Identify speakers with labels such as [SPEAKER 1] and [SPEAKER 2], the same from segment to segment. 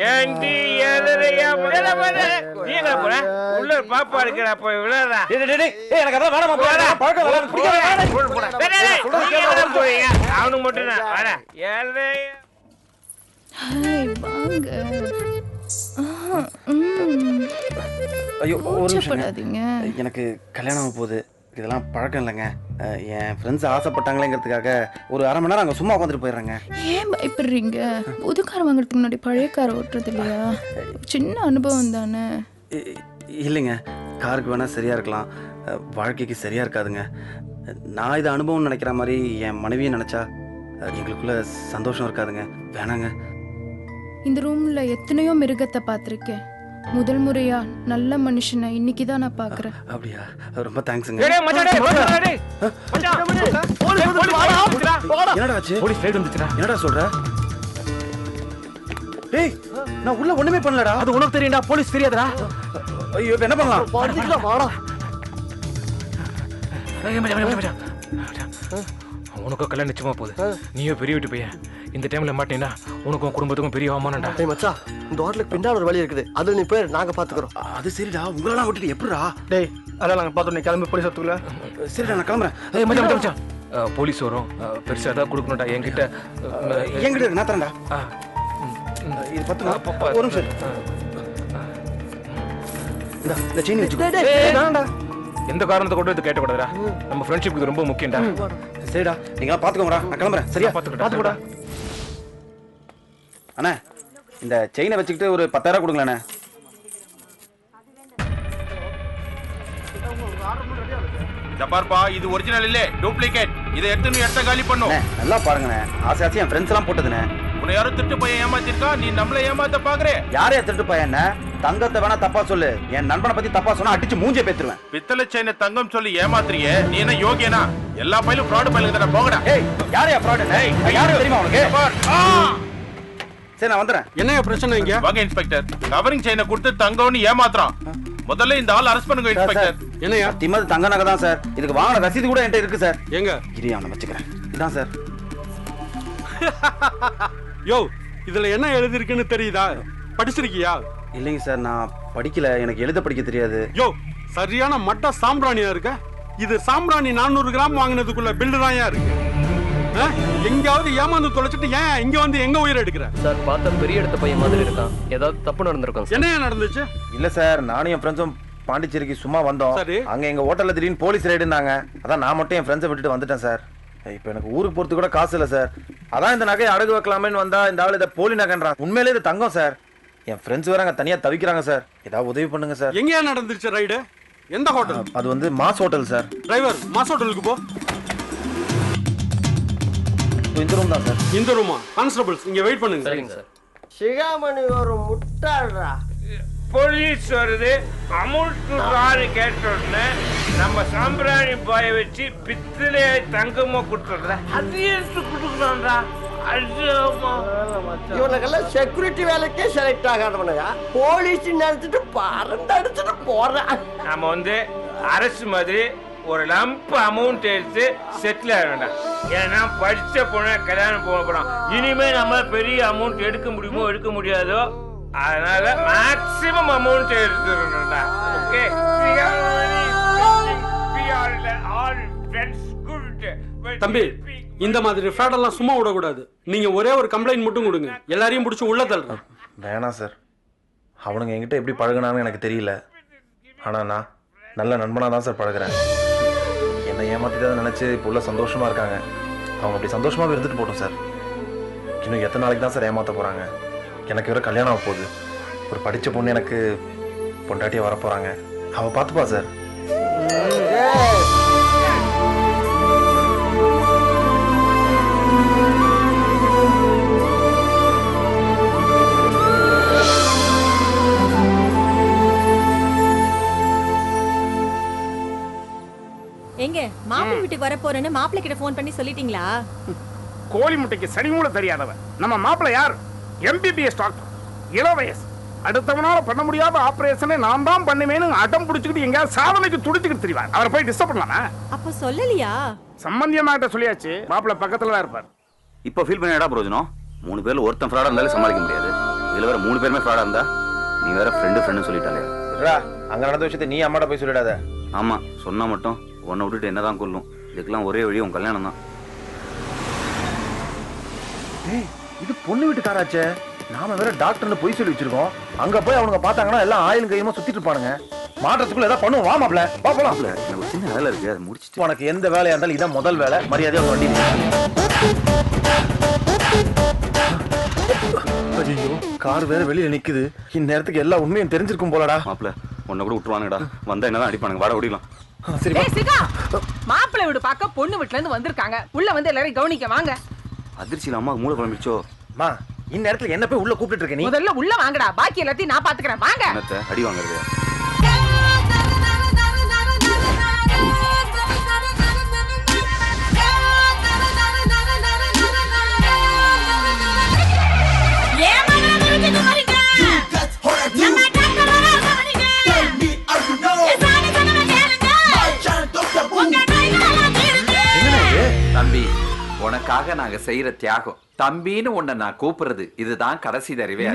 [SPEAKER 1] ஏண்டி எதிரையா நீங்க போற உள்ள பாப்பா இருக்கிற போய் விளையாடா.
[SPEAKER 2] எனக்கு அதான் வேணாம்
[SPEAKER 1] போறீங்க அவனுக்கு மட்டும் தான் வர எதிரையா.
[SPEAKER 2] ஐயோ ஒரு நிமிஷம், எனக்கு கல்யாணம் ஆக போகுது. இதெல்லாம் பழக்கம் இல்லைங்க. என் ஃப்ரெண்ட்ஸ் ஆசைப்பட்டாங்களேங்கிறதுக்காக ஒரு அரை மணி நேரம் அங்கே சும்மா உட்காந்துட்டு போயிடுறேங்க.
[SPEAKER 3] ஏன் பயப்படுறீங்க? புது கார் வாங்குறதுக்கு முன்னாடி பழைய கார் ஓட்டுறது இல்லையா? சின்ன அனுபவம் தானே.
[SPEAKER 2] இல்லைங்க, காருக்கு வேணால் சரியாக இருக்கலாம், வாழ்க்கைக்கு சரியாக இருக்காதுங்க. நான் இது அனுபவம் நினைக்கிற மாதிரி என் மனைவியை நினச்சா எங்களுக்குள்ள சந்தோஷம் இருக்காதுங்க. வேணாங்க.
[SPEAKER 3] இந்த ரூம்ல எத்தனையோ மிருகத்தை பார்த்துருக்கேன். முதல் முறையா நல்ல மனுஷனை இன்னைக்கு தான் நான் பாக்குறேன்.
[SPEAKER 2] அப்படியா? ரொம்ப தேங்க்ஸ்ங்க. என்னடா ஆச்சு? போலீஸ் ரைட் வந்துச்சுடா. என்னடா சொல்ற? டேய், நான் உள்ள ஒண்ணுமே பண்ணலடா. அது உனக்கு தெரியும்டா, போலீஸ் தெரியாதுடா. ஐயோ, என்ன பண்ணலாம்? பாத்துக்கலாம் வாடா.
[SPEAKER 4] உனக்கு கல்யாணம் நிச்சயமா போகுது. நீயோ பெரிய வீட்டு பையன். இந்த டைம்ல மாட்டீங்கன்னா உனக்கும் குடும்பத்துக்கும் பெரிய அவமானம்டா.
[SPEAKER 5] டேய் மச்சான், இந்த ஹோட்டலுக்கு பின்னால ஒரு வழி இருக்குது, அதுல நீ போய் நாங்க பாத்துக்கிறோம்.
[SPEAKER 2] அது சரிடா, உங்களெல்லாம் விட்டுட்டு எப்படிடா?
[SPEAKER 5] டேய், அதெல்லாம் நாங்க பார்த்தோம். நீ கிளம்பி போலீஸ் வரதுக்குள்ள.
[SPEAKER 2] சரிடா, நான் கிளம்புறேன்.
[SPEAKER 4] ஏய் மச்சான் மச்சான், போலீஸ் வரும், பெருசா ஏதாவது கொடுக்கணும்டா. என்கிட்ட
[SPEAKER 2] நான் தரேன்டா. இது 10 ஒரு நிமிஷம். இந்த செயின் வச்சுக்கோ.
[SPEAKER 4] எந்த காரணத்தை கொண்டு வந்து கேட்டக்கூடாதுடா. நம்ம ஃப்ரெண்ட்ஷிப்புக்கு ரொம்ப முக்கியம்டா.
[SPEAKER 2] சரிடா, நீங்க பாத்துக்கோங்கடா, நான் கிளம்புறேன். சரியா?
[SPEAKER 4] பாத்துக்கடா.
[SPEAKER 2] அண்ணா, இந்த செயினை வச்சுக்கிட்டு ஒரு 10,000 கொடுங்களேண்ணே.
[SPEAKER 6] ஜப்பார்பா, இது ஒரிஜினல் இல்ல, டூப்ளிகேட். இதை எடுத்து நீ எடுத்த காலி பண்ணும்.
[SPEAKER 2] நல்லா பாருங்கண்ணே, ஆசை ஆசை என் ஃப்ரெண்ட்ஸ் எல்லாம் போட்டதுண்ணே.
[SPEAKER 6] உன்னை யாரும் திருட்டு பையன் ஏமாத்திருக்கா, நீ நம்மள ஏமாத்த பாக்குறே.
[SPEAKER 2] யாரையா திருட்டு பையன்? தங்கத்தை வேணா தப்பா சொல்லு, என் நண்பனை பத்தி தப்பா சொன்னா அடிச்சு மூஞ்சே பேத்துருவேன்.
[SPEAKER 6] பித்தளை செயினை தங்கம் சொல்லி ஏமாத்துறியே, நீ என்ன யோகியனா? எல்லா பையிலும் ஃப்ராட் பையிலுக்கு தான போகடா.
[SPEAKER 2] ஏய், யாரையா ஃப்ராட்? யாரு தெரியுமா உனக்கு? சரி, நான் வந்துறேன்.
[SPEAKER 5] என்னையா பிரச்சனை இங்க?
[SPEAKER 6] வாங்க இன்ஸ்பெக்டர், கவரிங் செயினை கொடுத்து தங்கம்னு ஏமாத்துறான். முதல்ல இந்த ஆள் அரெஸ்ட் பண்ணுங்க இன்ஸ்பெக்டர்.
[SPEAKER 5] என்னையா?
[SPEAKER 2] திமது தங்க நகை தான் சார். இதுக்கு வாங்கின ரசீது கூட என்கிட்ட இருக்கு சார்.
[SPEAKER 5] எங்க?
[SPEAKER 2] இரு, அவனை வச்சுக்கிறேன். இதான் சார்.
[SPEAKER 5] யோ, இதுல என்ன எழுதிருக்குன்னு தெரியுதா? படிச்சிருக்கியா?
[SPEAKER 2] இல்லைங்க சார், நான் படிக்கல, எனக்கு எழுத படிக்க தெரியாது.
[SPEAKER 5] யோ, சரியான மட்ட சாம்பிராணியா இருக்க. இது சாம்பிராணி 400 கிராம் வாங்கினதுக்குள்ள பில்லு தான் இருக்கு. எங்காவது ஏமாந்து தொலைச்சிட்டு ஏன் இங்க வந்து எங்க உயிரை எடுக்கிற?
[SPEAKER 7] சார், பார்த்தா பெரிய இடத்த பையன் மாதிரி இருக்கான். ஏதாவது தப்பு நடந்திருக்கும்.
[SPEAKER 5] என்னையா நடந்துச்சு?
[SPEAKER 2] இல்ல சார், நானும் என் ஃப்ரெண்ட்ஸும் பாண்டிச்சேரிக்கு சும்மா வந்தோம். அங்க எங்க ஹோட்டல்ல திடீர்னு போலீஸ் ரைடுனாங்க. அதான் நான் மட்டும் என் ஃப்ரெண்ட்ஸை விட்டுட்டு வந்துட்டேன் சார். இப்போ எனக்கு ஊருக்கு போறது கூட காசு இல்ல சார். அதான் இந்த நகையை அடகு வைக்கலாமேன்னு வந்தா இந்த ஆள் இதை போலி நகைன்றான். உண்மையிலே இது தங்கம் சார். என் ஃப்ரெண்ட்ஸ் வேற அங்க தனியா தவிக்கிறாங்க சார். ஏதாவது உதவி பண்ணுங்க சார்.
[SPEAKER 5] எங்கயா நடந்துச்சு ரைடு? எந்த ஹோட்டல்?
[SPEAKER 2] அது வந்து mass hotel sir.
[SPEAKER 5] Driver, mass ஹோட்டலுக்கு போ.
[SPEAKER 2] இந்த ரூம் தான் சார்.
[SPEAKER 5] இந்த ரூமா? கான்ஸ்டபிள்ஸ் இங்க வெயிட் பண்ணுங்க.
[SPEAKER 7] சரிங்க சார்.
[SPEAKER 5] சிகாமணி ஒரு முட்டாள்டா.
[SPEAKER 1] போலீஸ் வருது, அமுல் கேட்டோன்னு நம்ம சாம்பிராணி பாய வச்சு பித்தளைய தங்கமா கொடுத்துடுற. அது எடுத்து கொடுக்குறான்டா.
[SPEAKER 5] இவனுக்கெல்லாம் செக்யூரிட்டி வேலைக்கே செலக்ட் ஆகாதவனுங்க போலீஸ் நினைச்சிட்டு பறந்து அடிச்சுட்டு போறான்.
[SPEAKER 1] நம்ம வந்து அரசு மாதிரி ஒரு லம்ப் அமௌண்ட் எடுத்து செட்டில் ஆக வேண்டாம். ஏன்னா படிச்ச பொண்ணு கல்யாணம் போக போறோம். இனிமே நம்ம பெரிய அமௌண்ட் எடுக்க முடியுமோ எடுக்க முடியாதோ, அதனால மேக்ஸிமம் அமௌண்ட் எடுத்துடணும்டா. ஓகே,
[SPEAKER 5] தம்பி, இந்த மாதிரி ஃப்ராட் எல்லாம் சும்மா விடக்கூடாது. நீங்க ஒரே ஒரு கம்ப்ளைண்ட் மட்டும் கொடுங்க, எல்லாரையும் பிடிச்சி உள்ள தள்ளுறேன்.
[SPEAKER 2] வேணாம் சார், அவனுங்க என்கிட்ட எப்படி பழகுனான்னு எனக்கு தெரியல. ஆனா நான் நல்ல நண்பனாக தான் சார் பழகிறேன். என்னை ஏமாத்திதான் நினச்சி இப்போ உள்ள சந்தோஷமாக இருக்காங்க. அவங்க அப்படி சந்தோஷமாக இருந்துட்டு போட்டோம் சார். இன்னும் எத்தனை நாளைக்கு தான் சார் ஏமாற்ற போகிறாங்க? எனக்கு வேறு கல்யாணம் ஆக போகுது. ஒரு படித்த பொண்ணு எனக்கு பொண்டாட்டியாக வரப்போகிறாங்க. அவள் பார்த்துப்பா சார்.
[SPEAKER 8] எங்க மாப்பிள்ளை வீட்டுக்கு வர போறேன்னு மாப்பிள்ளை கிட்ட போன் பண்ணி சொல்லிட்டீங்களா?
[SPEAKER 1] கோழி முட்டைக்கு சனி மூல தெரியாதவன் நம்ம மாப்பிள்ளை யார்? MBBS doctor, இளவயசு. அடுத்தவனால பண்ண முடியாத ஆபரேஷனை நான் தான் பண்ணுவேன்னு அடம் பிடிச்சிக்கிட்டு எங்கேயாவது சாதனைக்கு துடிச்சுக்கிட்டு தெரிவார். அவரை போய் டிஸ்டர்ப் பண்ணலாமா?
[SPEAKER 8] அப்ப சொல்லலையா?
[SPEAKER 1] சம்பந்தியமாகிட்ட சொல்லியாச்சு, மாப்பிள்ளை பக்கத்துல தான் இருப்பார்.
[SPEAKER 9] இப்போ ஃபீல் பண்ண பிரயோஜனம்? 3 பேர்ல ஒருத்தன் ஃப்ராடா இருந்தாலும் சமாளிக்க முடியாது. இதுல வேற 3 பேருமே ஃப்ராடா இருந்தா நீ வேற ஃப்ரெண்டு சொல்லிட்டாலே.
[SPEAKER 2] அங்க நடந்த விஷயத்தை நீ அம்மாட்ட போய் சொல்லிடாத.
[SPEAKER 9] ஆமா சொன்னா மட்டும் உன்னை விட்டுட்டு என்னதான் கொல்லும். இதுக்கெல்லாம் ஒரே வழி உன் கல்யாணம் தான்.
[SPEAKER 2] இது பொண்ணு வீட்டுக்காராச்சே. நாம வேற டாக்டர்னு போய் சொல்லி வச்சிருக்கோம். அங்க போய் அவங்க பார்த்தாங்கன்னா எல்லாம் ஆயிலும் கையுமா சுத்திட்டு இருப்பானுங்க. மாற்றத்துக்குள்ள ஏதாவது பண்ணுவோம். வா மாப்ள, வா போலாம்.
[SPEAKER 9] எனக்கு ஒரு சின்ன வேலை இருக்கு, அதை முடிச்சுட்டு.
[SPEAKER 2] உனக்கு எந்த வேலையா இருந்தாலும் இதான் முதல் வேலை. மரியாதையா வண்டி. ஐயோ, கார் வேற வெளியில நிக்குது. இந்நேரத்துக்கு எல்லா உண்மையும் தெரிஞ்சிருக்கும் போலடா.
[SPEAKER 9] மாப்பிள்ள உன்னை கூட விட்டுருவானுங்கடா. வந்தா என்னதான் அடிப்பானுங்க. வாட ஓடிடலாம்.
[SPEAKER 2] சரி
[SPEAKER 10] மாப்பிள்ளை வீடு பார்க்க பொண்ணு வீட்டுல இருந்து வந்திருக்காங்க. உள்ள வந்து எல்லாரையும் கவனிக்க வாங்க.
[SPEAKER 9] அதிர்ச்சியில அம்மாவுக்கு மூளை குழம்பிச்சோ.
[SPEAKER 2] மா, இந்நேரத்துல என்ன போய் உள்ள கூப்பிட்டு இருக்க நீ?
[SPEAKER 10] முதல்ல உள்ள வாங்கடா, பாக்கி எல்லாத்தையும் நான் பாத்துக்கிறேன். வாங்க.
[SPEAKER 9] என்னத்த அடி வாங்குறது?
[SPEAKER 11] தம்பி, உனக்காக நாங்க செய்யற தியாகம். தம்பின்னு உன்னை நான் கூப்பிடுறது இதுதான் கடைசி தடவை.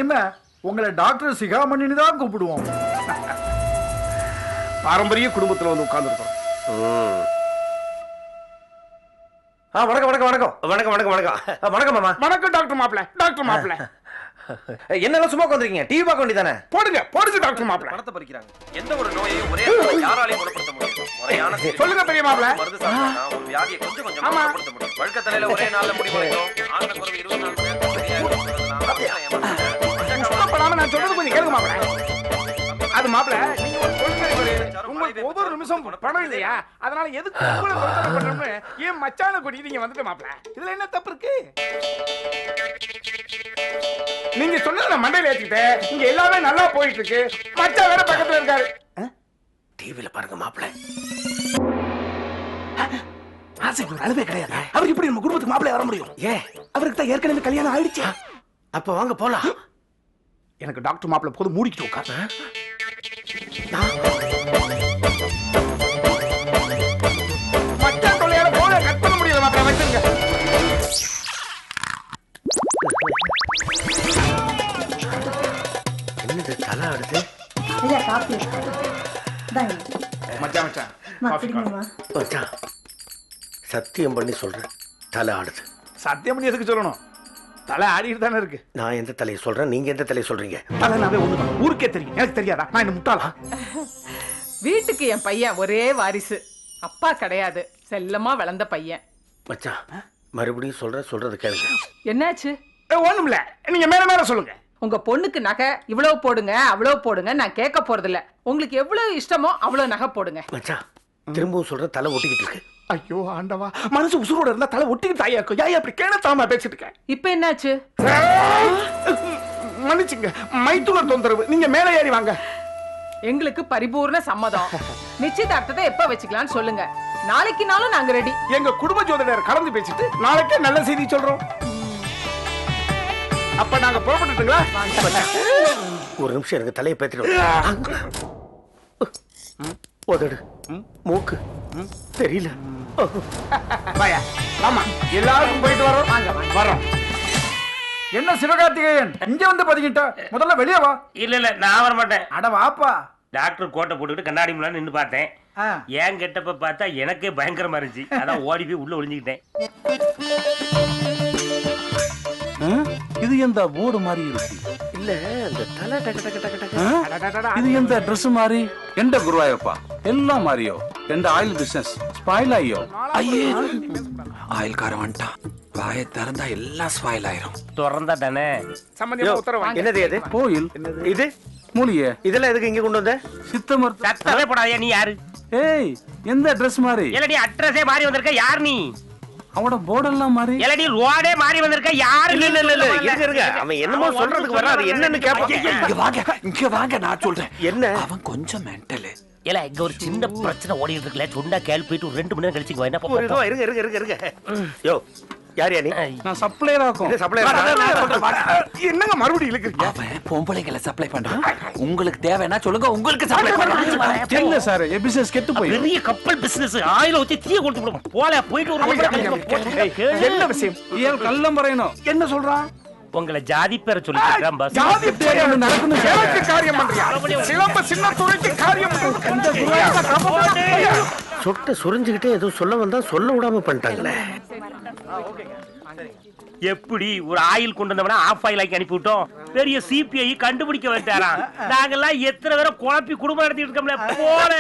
[SPEAKER 5] உங்களை டாக்டர் சிகாமணின்னு தான் கூப்பிடுவோம். பாரம்பரிய குடும்பத்துல வந்து உட்கார்ந்துருக்கோம்.
[SPEAKER 2] வணக்கம் வணக்கம் வணக்கம் வணக்கம் வணக்கம் வணக்கம் வணக்கம் மாமா.
[SPEAKER 5] வணக்கம் டாக்டர் மாப்பிள்ள. டாக்டர் மாப்பிள்ள
[SPEAKER 2] என்னெல்லாம் சும்மா உட்காந்துருக்கீங்க? டிவி பார்க்க வேண்டியதானே?
[SPEAKER 5] போடுங்க போடுங்க டாக்டர் மாப்பிள்ள.
[SPEAKER 2] பணத்தை பறிக்கிறாங்க. எந்த ஒரு நோயையும் ஒரே யாராலையும் குணப்படுத்த முடியும்? முறையான
[SPEAKER 5] சொல்லுங்க பெரிய மாப்பிள்ள.
[SPEAKER 2] மருந்து சாப்பிட்டா ஒரு வியாதியை கொஞ்சம் கொஞ்சம் குணப்படுத்த முடியும். வழுக்க தலையில ஒரே நாள்ல முடி முளைக்கும். ஆண்ட குறைவு 24 மணி நேரத்துல
[SPEAKER 5] கஷ்டப்படாம நான் சொல்றது கொஞ்சம் கேளுங்க மாப்பிள்ள. அது மாப்பிள்ள, நீங்க ஒரு கொள்கை உங்களுக்கு ஒவ்வொரு நிமிஷம் பணம் இல்லையா? அதனால எதுக்கு உங்களை பிரச்சனை பண்ணணும்னு ஏன் மச்சான கூட்டி நீங்க வந்துட்டு மாப்பிள்ள. இதுல என்ன தப்பு இருக்கு? நீங்க சொன்னதை மண்டையில ஏத்திக்கிட்டேன். இங்க எல்லாமே நல்லா போயிட்டு இருக்கு. மச்சா வேற பக்கத்துல இருக்காரு.
[SPEAKER 2] டிவில பாருங்க மாப்பிள்ள.
[SPEAKER 5] ஆசைக்கு ஒரு அளவே கிடையாது. அவர் இப்படி நம்ம குடும்பத்துக்கு மாப்பிள்ளை வர முடியும்? ஏன்? அவருக்கு தான் ஏற்கனவே கல்யாணம் ஆயிடுச்சு.
[SPEAKER 2] அப்ப வாங்க போலாம்.
[SPEAKER 5] எனக்கு டாக்டர் மாப்பிள்ளை போது மூடிக்கிட்டு உட்காரு. மச்சா தொல்லையால போன கட் பண்ண முடியல மாப்பிள்ளை. வச்சிருங்க.
[SPEAKER 2] என்னது தலை ஆடுது?
[SPEAKER 5] மச்சான் மச்சான்
[SPEAKER 2] மச்சான், சத்தியம் பண்ணி சொல்றேன், தலை ஆடுது.
[SPEAKER 5] சத்தியம் பண்ணி எதுக்கு சொல்லணும்? தலை ஆடிட்டு தானே இருக்கு.
[SPEAKER 2] நான் எந்த தலையை சொல்றேன், நீங்க எந்த தலையை சொல்றீங்க?
[SPEAKER 5] தலை நாவே ஒண்ணுதான். ஊருக்கே தெரியும். எனக்கு தெரியாதா? நான் என்ன முட்டாளா?
[SPEAKER 10] வீட்டுக்கு என் பையன் ஒரே வாரிசு. அப்பா கிடையாது. செல்லமா வளர்ந்த பையன்.
[SPEAKER 2] மச்சான், மறுபடியும் சொல்றது கேளுங்க.
[SPEAKER 10] என்னாச்சு?
[SPEAKER 5] ஒண்ணும் இல்ல. நீங்க மேல மேல சொல்லுங்க.
[SPEAKER 10] உங்க பொண்ணுக்கு நகை இவ்வளவு போடுங்க அவ்வளவு போடுங்க நான் கேட்க போறது இல்ல. உங்களுக்கு எவ்வளவு இஷ்டமோ அவ்வளவு நகை போடுங்க.
[SPEAKER 2] மச்சான், திரும்பவும் சொல்ற, தலை ஒட்டிக்கிட்டு இருக்கு.
[SPEAKER 5] ஐயோ ஆண்டவா, மனசு உசுரோட இருந்தா தலை ஒட்டிக்கிட்டு தாயா இருக்கும். யா அப்படி கேணத்தாம பேசிட்டு இருக்கேன்.
[SPEAKER 10] இப்ப என்னாச்சு?
[SPEAKER 5] மன்னிச்சுங்க, மைத்துனர் தொந்தரவு. நீங்க மேல ஏறி வாங்க.
[SPEAKER 10] எங்களுக்கு பரிபூர்ண சம்மதம். நிச்சயதார்த்தத்தை எப்ப வச்சுக்கலாம்னு சொல்லுங்க. நாளைக்கு நாளும் நாங்க ரெடி.
[SPEAKER 5] எங்க குடும்ப ஜோதிடர் கலந்து பேசிட்டு நாளைக்கே நல்ல செய்தி சொல்றோம். அப்ப நாங்க புறப்பட்டுங்களா?
[SPEAKER 2] ஒரு நிமிஷம் எனக்கு தலையை பேத்திட்டு உதடு மூக்கு தெரியல.
[SPEAKER 5] வாயா. ஆமா, எல்லாரும் போயிட்டு வரோம். வரோம். என்ன சிவகார்த்திகேயன் இங்க வந்து பாத்தீங்கிட்ட? முதல்ல வெளியே வா.
[SPEAKER 1] இல்ல நான் வர மாட்டேன்.
[SPEAKER 5] அட வாப்பா.
[SPEAKER 1] டாக்டர் கோட்டை போட்டுக்கிட்டு கண்ணாடி முன்னாடி நின்று பார்த்தேன். ஏன் கெட்டப்ப பார்த்தா எனக்கே பயங்கரமா இருந்துச்சு. அதான் ஓடி போய் உள்ள ஒளிஞ்சுக்கிட்டேன்.
[SPEAKER 6] இது எந்த போர்டு மாதிரி இருக்கு?
[SPEAKER 2] இல்ல, அந்த தலை டக டக டக டக.
[SPEAKER 6] இது எந்த ட்ரெஸ் மாதிரி? எந்த குருவாயப்பா எல்லாம் மாறியோ. எந்த ஆயில் பிசினஸ் ஸ்பாயில் ஆகியோ.
[SPEAKER 11] ஐயே, ஆயில்காரன் வந்துட்டான். வாயை திறந்தா எல்லாம் ஸ்பாயில் ஆயிரும்.
[SPEAKER 1] திறந்தா தானே.
[SPEAKER 5] சம்பந்தியமா உத்தரவு.
[SPEAKER 2] என்னது அது?
[SPEAKER 6] கோயில்
[SPEAKER 2] இது
[SPEAKER 6] மூலிகை.
[SPEAKER 2] இதெல்லாம் எதுக்கு இங்க கொண்டு வந்த?
[SPEAKER 6] சித்த மருத்துவ.
[SPEAKER 1] சத்தமே போடாதே. நீ யாரு?
[SPEAKER 6] ஏய், எந்த ட்ரெஸ் மாதிரி?
[SPEAKER 1] இல்லடி அட்ரஸே மாறி வந்திருக்க. யார் நீ?
[SPEAKER 6] அவனோட போர்டெல்லாம் மாறி.
[SPEAKER 1] இல்லடி ரோடே மாறி வந்திருக்க. யாரு?
[SPEAKER 2] இல்ல இருங்க. அவன் என்னமோ சொல்றதுக்கு வர, அது என்னன்னு கேட்பான்.
[SPEAKER 11] இங்க வாங்க, நான் சொல்றேன்.
[SPEAKER 2] என்ன?
[SPEAKER 11] அவன் கொஞ்சம் மென்டல்.
[SPEAKER 1] இல்ல இங்க ஒரு சின்ன பிரச்சனை ஓடிட்டு இருக்குல்ல. சொன்னா கேள் போயிட்டு ஒரு 2 மணி நேரம் கழிச்சு என்ன
[SPEAKER 2] இருங்க. யோ, யார் நீ?
[SPEAKER 6] நான் சப்ளையர் ஆகும்.
[SPEAKER 5] என்னங்க மறுபடியும் இழுக்குறீங்க?
[SPEAKER 11] அவன் பொம்பளைங்களை சப்ளை பண்றான். உங்களுக்கு தேவைன்னா சொல்லுங்க, உங்களுக்கு சப்ளை பண்றான்.
[SPEAKER 6] இல்ல சார், பிசினஸ் கெட்டு போய்.
[SPEAKER 1] பெரிய கப்பல் பிசினஸ். ஆயில ஊத்தி தீய கொடுத்து விடும். போல போயிட்டு ஒரு
[SPEAKER 5] என்ன விஷயம்?
[SPEAKER 6] ஏன் கள்ளம் பறையணும்?
[SPEAKER 5] என்ன சொல்றான்?
[SPEAKER 12] உங்களை ஜாதி பேர சொல்லிக்கிறேன் பஸ்.
[SPEAKER 5] ஜாதி பேர் நடக்கணும். எனக்கு காரியம் பண்றியா? சிலம்ப சின்ன துறைக்கு காரியம்
[SPEAKER 13] சொட்ட சுரிஞ்சுக்கிட்டே ஏதோ சொல்ல வந்தா சொல்ல விடாம பண்ணிட்டாங்களே.
[SPEAKER 12] எப்படி ஒரு ஆயில் கொண்டு வந்தவனா ஆஃப் ஆயில் ஆக்கி அனுப்பி விட்டோம். பெரிய சிபிஐ கண்டுபிடிக்க வந்துட்டாராம். நாங்கெல்லாம் எத்தனை பேரை குழப்பி குடும்பம் நடத்திட்டு இருக்கோம்ல போல.